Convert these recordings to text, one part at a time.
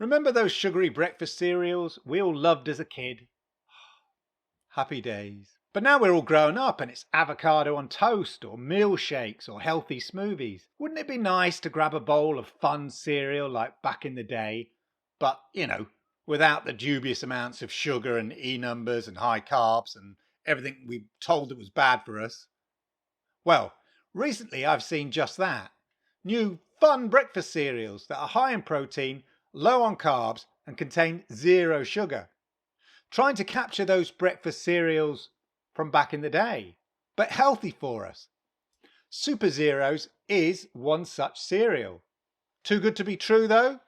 Remember those sugary breakfast cereals we all loved as a kid? Happy days. But now we're all grown up and it's avocado on toast or meal shakes or healthy smoothies. Wouldn't it be nice to grab a bowl of fun cereal like back in the day, but, without the dubious amounts of sugar and E numbers and high carbs and everything we told that was bad for us? Well, recently I've seen just that. New fun breakfast cereals that are high in protein, low on carbs, and contain zero sugar. Trying to capture those breakfast cereals from back in the day, but healthy for us. Super Zeros is one such cereal. Too good to be true though?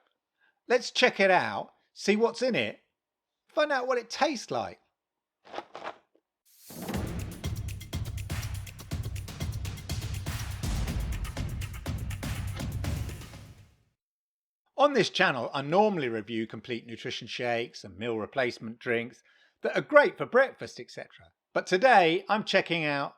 Let's check it out, see what's in it, find out what it tastes like. On this channel, I normally review complete nutrition shakes and meal replacement drinks that are great for breakfast, etc. But today I'm checking out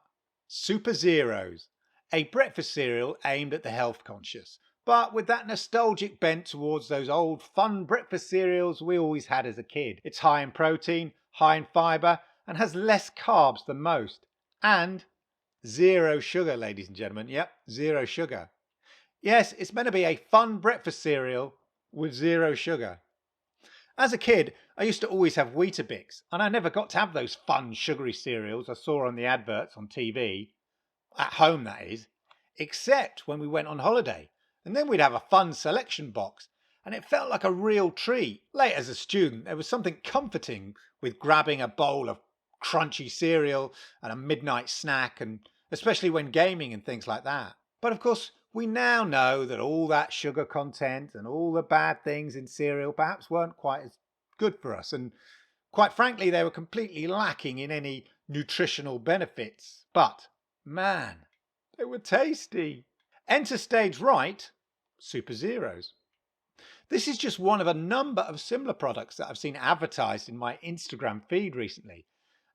Super Zeros, a breakfast cereal aimed at the health conscious, but with that nostalgic bent towards those old fun breakfast cereals we always had as a kid. It's high in protein, high in fibre, and has less carbs than most. And zero sugar, ladies and gentlemen. Yep, zero sugar. Yes, it's meant to be a fun breakfast cereal with zero sugar. As a kid, I used to always have Weetabix, and I never got to have those fun sugary cereals I saw on the adverts on TV, at home that is, except when we went on holiday. And then we'd have a fun selection box, and it felt like a real treat. Late as a student, there was something comforting with grabbing a bowl of crunchy cereal and a midnight snack, and especially when gaming and things like that. But of course, we now know that all that sugar content and all the bad things in cereal perhaps weren't quite as good for us. And quite frankly, they were completely lacking in any nutritional benefits. But man, they were tasty. Enter stage right, Super Zeros. This is just one of a number of similar products that I've seen advertised in my Instagram feed recently.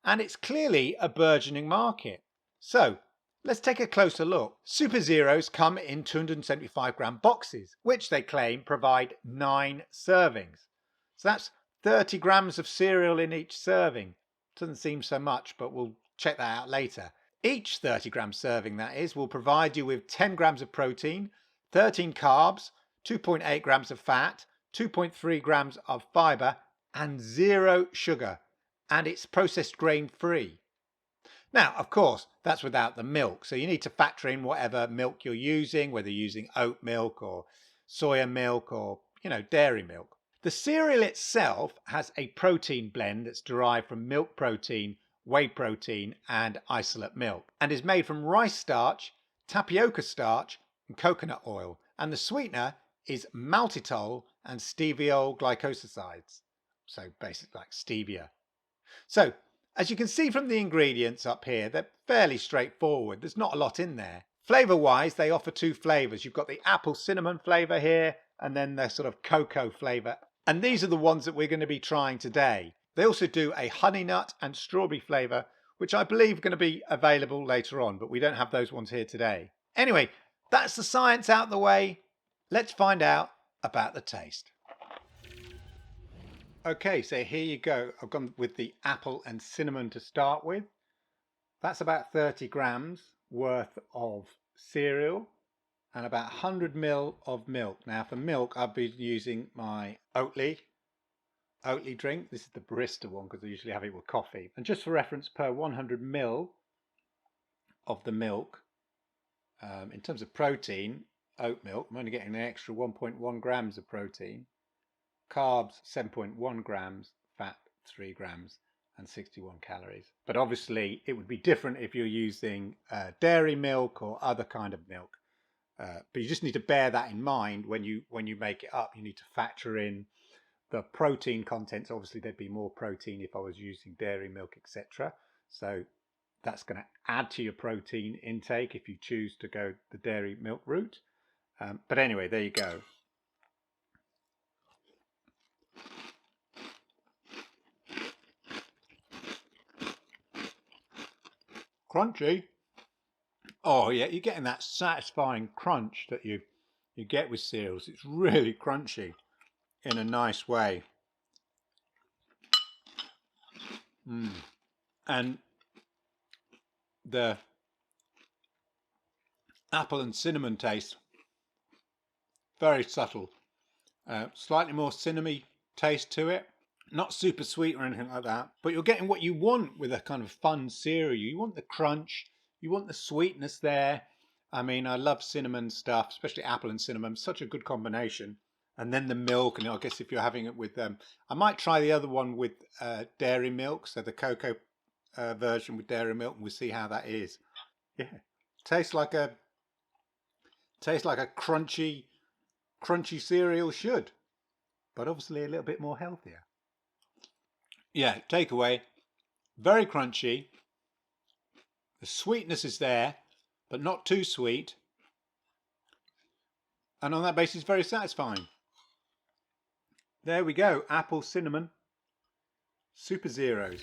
And it's clearly a burgeoning market. So let's take a closer look. Super Zeros come in 275-gram boxes, which they claim provide 9 servings. So that's 30 grams of cereal in each serving. Doesn't seem so much, but we'll check that out later. Each 30-gram serving, that is, will provide you with 10 grams of protein, 13 carbs, 2.8 grams of fat, 2.3 grams of fibre, and 0 sugar. And it's processed grain free. Now, of course, that's without the milk. So you need to factor in whatever milk you're using, whether you're using oat milk or soya milk or, dairy milk. The cereal itself has a protein blend that's derived from milk protein, whey protein, and isolate milk, and is made from rice starch, tapioca starch, and coconut oil. And the sweetener is maltitol and steviol glycosides. So basically like stevia. So, as you can see from the ingredients up here, they're fairly straightforward. There's not a lot in there. Flavour wise, they offer 2 flavours. You've got the apple cinnamon flavour here, and then the sort of cocoa flavour. And these are the ones that we're going to be trying today. They also do a honey nut and strawberry flavour, which I believe are going to be available later on, but we don't have those ones here today. Anyway, that's the science out the way. Let's find out about the taste. Okay, so here you go. I've gone with the apple and cinnamon to start with. That's about 30 grams worth of cereal and about 100 ml of milk. Now for milk, I've been using my Oatly drink. This is the barista one because I usually have it with coffee. And just for reference, per 100 ml of the milk, in terms of protein, oat milk, I'm only getting an extra 1.1 grams of protein. Carbs 7.1 grams, fat 3 grams, and 61 calories. But obviously it would be different if you're using dairy milk or other kind of milk. But you just need to bear that in mind when you make it up. You need to factor in the protein contents. Obviously there'd be more protein if I was using dairy milk, etc. So that's going to add to your protein intake if you choose to go the dairy milk route. But anyway, there you go. Crunchy. Oh yeah, you're getting that satisfying crunch that you get with cereals. It's really crunchy. in a nice way. And the apple and cinnamon taste, very subtle, slightly more cinnamony taste to it, not super sweet or anything like that, but you're getting what you want with a kind of fun cereal. You want the crunch, you want the sweetness there. I mean, I love cinnamon stuff, especially apple and cinnamon, such a good combination. And then the milk, and I guess if you're having it with I might try the other one with dairy milk, so the cocoa version with dairy milk, and we'll see how that is. Yeah, tastes like a crunchy cereal should, but obviously a little bit more healthier. Yeah, takeaway, very crunchy. The sweetness is there, but not too sweet. And on that basis, very satisfying. There we go, apple cinnamon Super Zeros.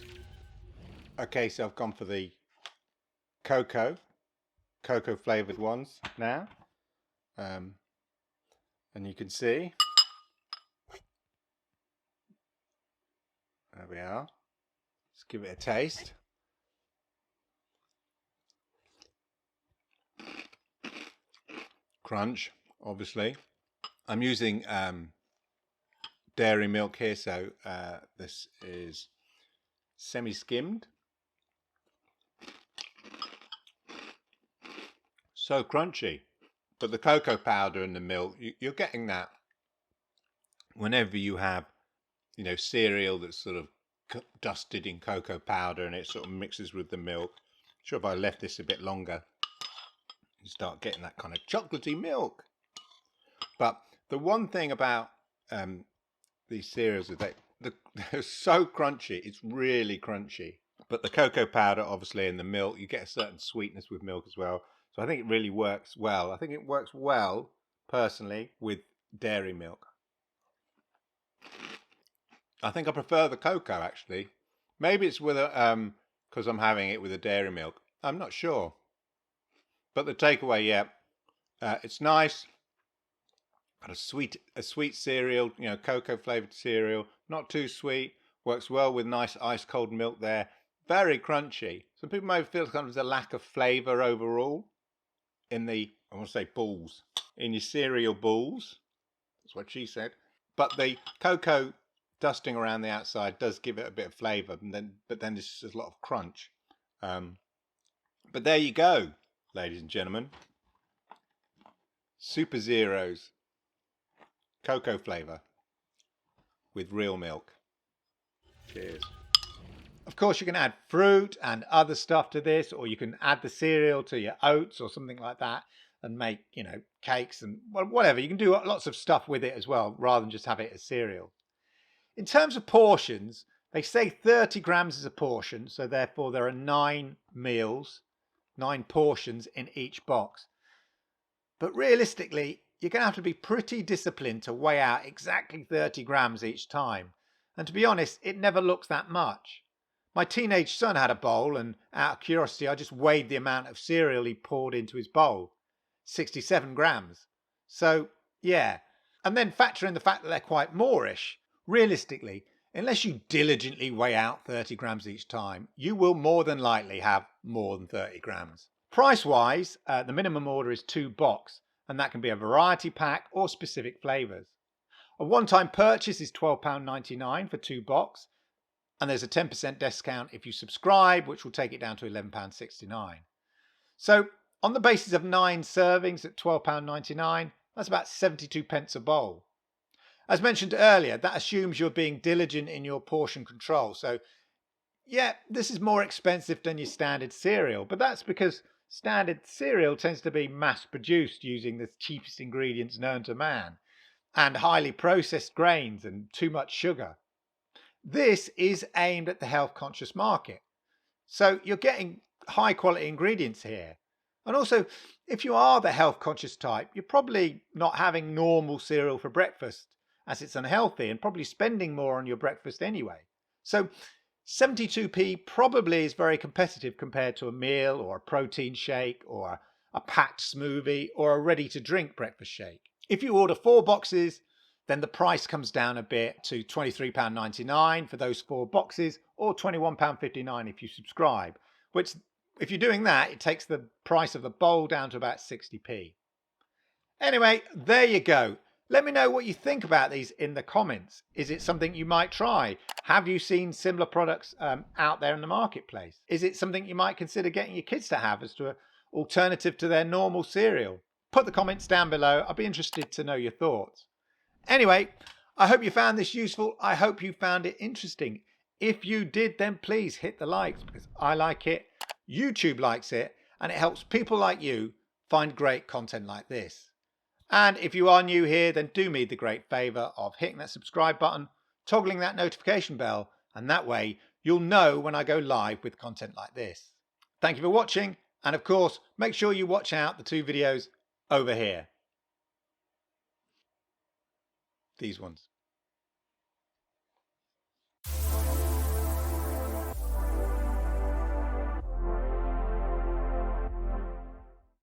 Okay, so I've gone for the cocoa flavored ones now. And you can see, there we are. Let's give it a taste. Crunch, obviously. I'm using dairy milk here, so this is semi-skimmed. So crunchy. But the cocoa powder and the milk, you're getting that whenever you have, you know, cereal that's sort of dusted in cocoa powder and it sort of mixes with the milk. I'm sure if I left this a bit longer, you start getting that kind of chocolatey milk. But the one thing about these cereals is they're so crunchy. It's really crunchy. But the cocoa powder, obviously, and the milk, you get a certain sweetness with milk as well. So I think it really works well. I think it works well, personally, with dairy milk. I think I prefer the cocoa, actually. Maybe it's with because I'm having it with a dairy milk. I'm not sure. But the takeaway, yeah, it's nice. Got a sweet cereal, you know, cocoa flavored cereal. Not too sweet. Works well with nice ice cold milk there. Very crunchy. Some people may feel kind of the lack of flavour overall in the, I want to say balls, in your cereal balls. That's what she said. But the cocoa dusting around the outside does give it a bit of flavour, but then there's just a lot of crunch. But there you go, ladies and gentlemen. Super Zeros, cocoa flavour with real milk. Cheers. Of course, you can add fruit and other stuff to this, or you can add the cereal to your oats or something like that and make, you know, cakes and whatever. You can do lots of stuff with it as well, rather than just have it as cereal. In terms of portions, they say 30 grams is a portion, so therefore there are 9 meals, 9 portions in each box. But realistically, you're going to have to be pretty disciplined to weigh out exactly 30 grams each time. And to be honest, it never looks that much. My teenage son had a bowl, and out of curiosity, I just weighed the amount of cereal he poured into his bowl. 67 grams. So, yeah. And then factor in the fact that they're quite moreish. Realistically, unless you diligently weigh out 30 grams each time, you will more than likely have more than 30 grams. Price-wise, the minimum order is 2 box, and that can be a variety pack or specific flavours. A one-time purchase is £12.99 for 2 box, and there's a 10% discount if you subscribe, which will take it down to £11.69. So on the basis of 9 servings at £12.99, that's about 72 pence a bowl. As mentioned earlier, that assumes you're being diligent in your portion control. So yeah, this is more expensive than your standard cereal, but that's because standard cereal tends to be mass produced using the cheapest ingredients known to man and highly processed grains and too much sugar. This is aimed at the health conscious market. So you're getting high quality ingredients here. And also, if you are the health conscious type, you're probably not having normal cereal for breakfast as it's unhealthy and probably spending more on your breakfast anyway. So 72p probably is very competitive compared to a meal or a protein shake or a packed smoothie or a ready to drink breakfast shake. If you order 4 boxes, then the price comes down a bit to £23.99 for those 4 boxes, or £21.59 if you subscribe, which if you're doing that, it takes the price of the bowl down to about 60p. Anyway, there you go. Let me know what you think about these in the comments. Is it something you might try? Have you seen similar products out there in the marketplace? Is it something you might consider getting your kids to have as to an alternative to their normal cereal? Put the comments down below. I'll be interested to know your thoughts. Anyway, I hope you found this useful. I hope you found it interesting. If you did, then please hit the likes, because I like it, YouTube likes it, and it helps people like you find great content like this. And if you are new here, then do me the great favour of hitting that subscribe button, toggling that notification bell, and that way you'll know when I go live with content like this. Thank you for watching, and of course, make sure you watch out the 2 videos over here. These ones.